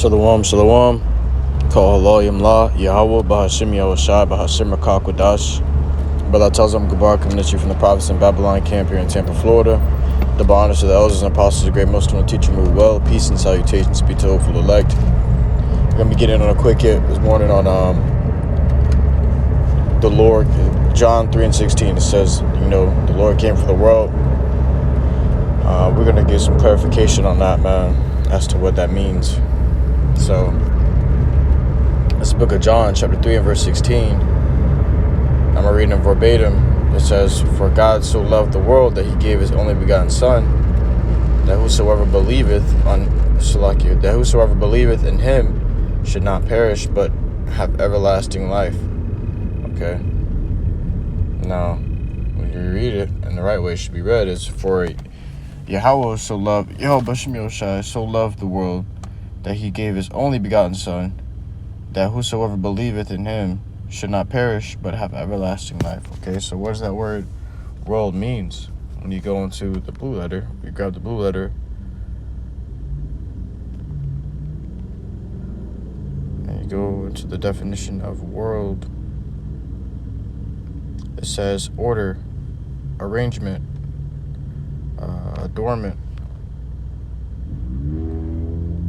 Shalom, shalom. Call HALALYAM La, YAHAWAH, BAHASHAM, BAHASHAM, QADASH. Brother tells them Gabar coming at you from the province in Babylon camp here in Tampa, Florida. The honors of the elders and apostles of the great MILLSTONE teacher move well. Peace and salutations be to hopeful elect. We're going to be getting on a quick hit this morning on the Lord. John 3:16, it says, the Lord came for the world. We're going to get some clarification on that, man, as to what that means. So, it's the book of John, chapter 3 and verse 16. I'm reading it verbatim. It says, "For God so loved the world that he gave his only begotten Son, that whosoever believeth in him should not perish, but have everlasting life." Okay. Now, when you read it in the right way, it should be read is, "For Yahawah so loved the world that he gave his only begotten Son, that whosoever believeth in him should not perish, but have everlasting life." Okay, so what does that word world means? When you go into the blue letter, you grab the blue letter, and you go into the definition of world. It says order, arrangement, adornment.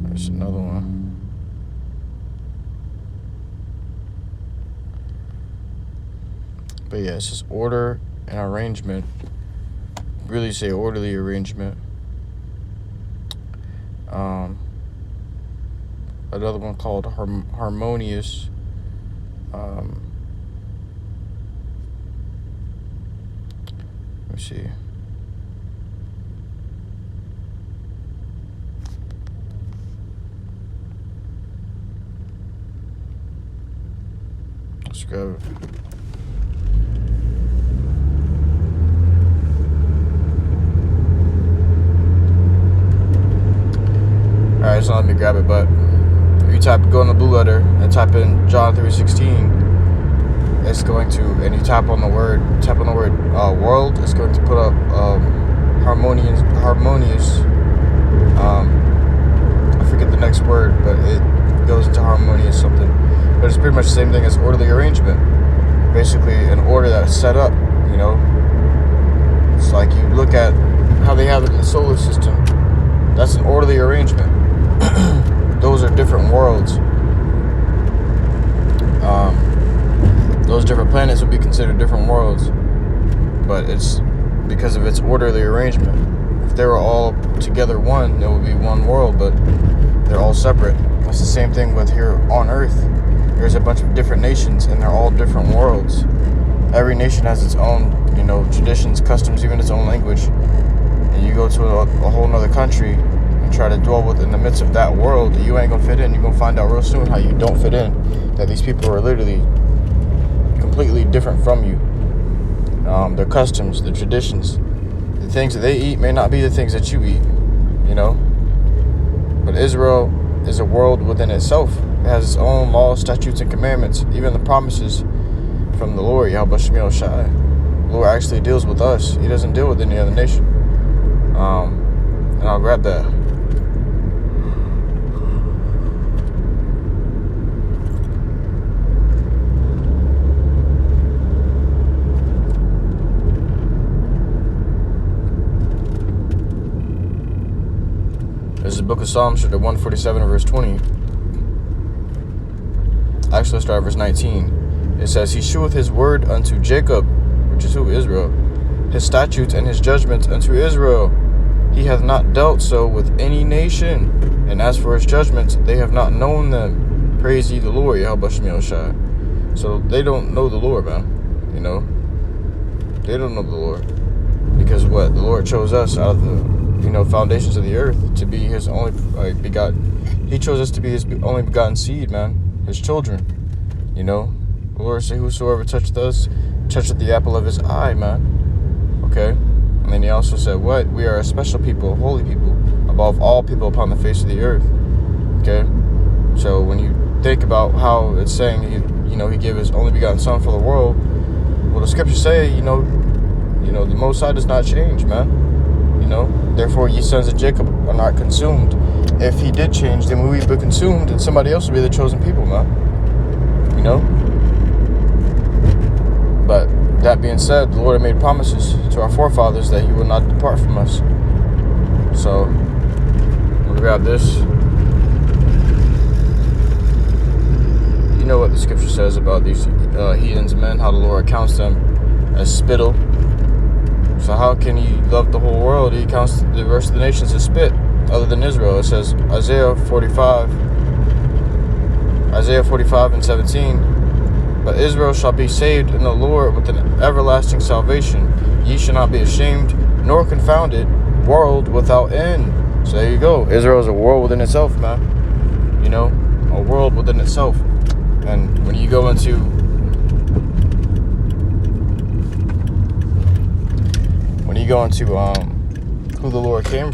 There's another one. But yeah, it says order and arrangement. Really say orderly arrangement. Another one called harmonious. Let me see. Let's go. Alright, so let me grab it, but if you go in the blue letter and type in John 3:16, it's going to, and you tap on the word world, it's going to put up harmonious. I forget the next word, but it goes into harmonious something. But it's pretty much the same thing as orderly arrangement. Basically, an order that's set up. It's like you look at how they have it in the solar system. That's an orderly arrangement. Those are different worlds. Those different planets would be considered different worlds, but it's because of its orderly arrangement. If they were all together one, it would be one world, but they're all separate. It's the same thing with here on Earth. There's a bunch of different nations, and they're all different worlds. Every nation has its own, traditions, customs, even its own language. And you go to a whole nother country and try to dwell within the midst of that world, you ain't gonna fit in. You're gonna find out real soon how you don't fit in. That these people are literally completely different from you. Their customs, their traditions, the things that they eat may not be the things that you eat. But Israel is a world within itself. It has its own laws, statutes, and commandments. Even the promises from the Lord, YAHAWASHI. The Lord actually deals with us. He doesn't deal with any other nation. And I'll grab that. This is the book of Psalms, chapter 147, verse 20. Actually, let's start at verse 19. It says, "He sheweth his word unto Jacob," which is who? Israel. "His statutes and his judgments unto Israel. He hath not dealt so with any nation. And as for his judgments, they have not known them. Praise ye the Lord, YAHAWASHI." So they don't know the Lord, man. They don't know the Lord. Because what? The Lord chose us out of the foundations of the earth to be his only begotten. He chose us to be his only begotten seed, man. His children. The Lord said, "Whosoever toucheth us, toucheth the apple of his eye," man. Okay? And then he also said, what? We are a special people, holy people, above all people upon the face of the earth. Okay? So when you think about how it's saying, he gave his only begotten Son for the world, well, the scriptures say, the Most High does not change, man. Therefore ye sons of Jacob are not consumed. if he did change, then we would be consumed and somebody else would be the chosen people, man. You know? But that being said, the Lord had made promises to our forefathers that he will not depart from us. So, we'll grab this. You know what the scripture says about these heathens men, how the Lord counts them as spittle. So how can he love the whole world? He counts the rest of the nations as spit, other than Israel. It says, Isaiah 45 and 17, but Israel shall be saved in the Lord with an everlasting salvation. Ye shall not be ashamed, nor confounded, world without end. So there you go. Israel is a world within itself, man. You know, a world within itself. And when you go into who the Lord came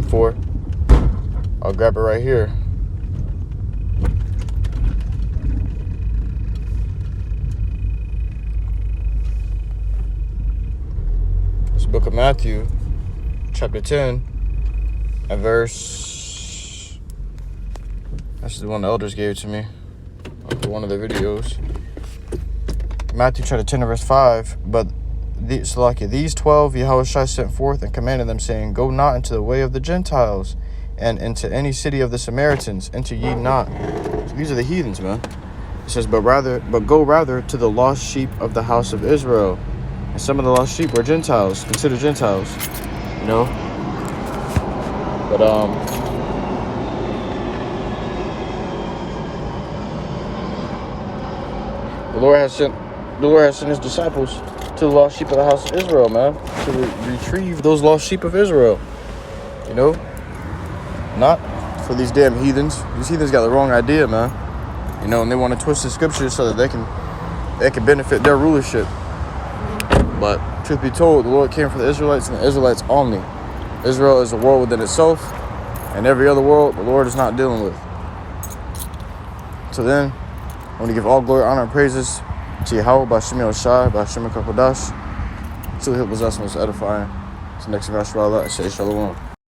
for, I'll grab it right here. It's the book of Matthew, chapter 10, and verse. This is the one the elders gave to me after one of their videos. Matthew chapter 10 and verse 5. But these 12 YAHAWASHI sent forth and commanded them, saying, Go not into the way of the Gentiles, and into any city of the Samaritans enter ye not. So these are the heathens, man. It says, but go rather to the lost sheep of the house of Israel. And some of the lost sheep were Gentiles, considered Gentiles, you know. But the Lord has sent his disciples to the lost sheep of the house of Israel, man, to retrieve those lost sheep of Israel, you know, not for these damn heathens. These heathens got the wrong idea, man, you know, and they want to twist the scriptures so that they can benefit their rulership. But truth be told, the Lord came for the Israelites and the Israelites only. Israel is a world within itself, and every other world the Lord is not dealing with. So then, I want to give all glory, honor, and praises to Yahawah, BAHASHAM, QADASH. Till he was us most edifying. So next time, I say shalom.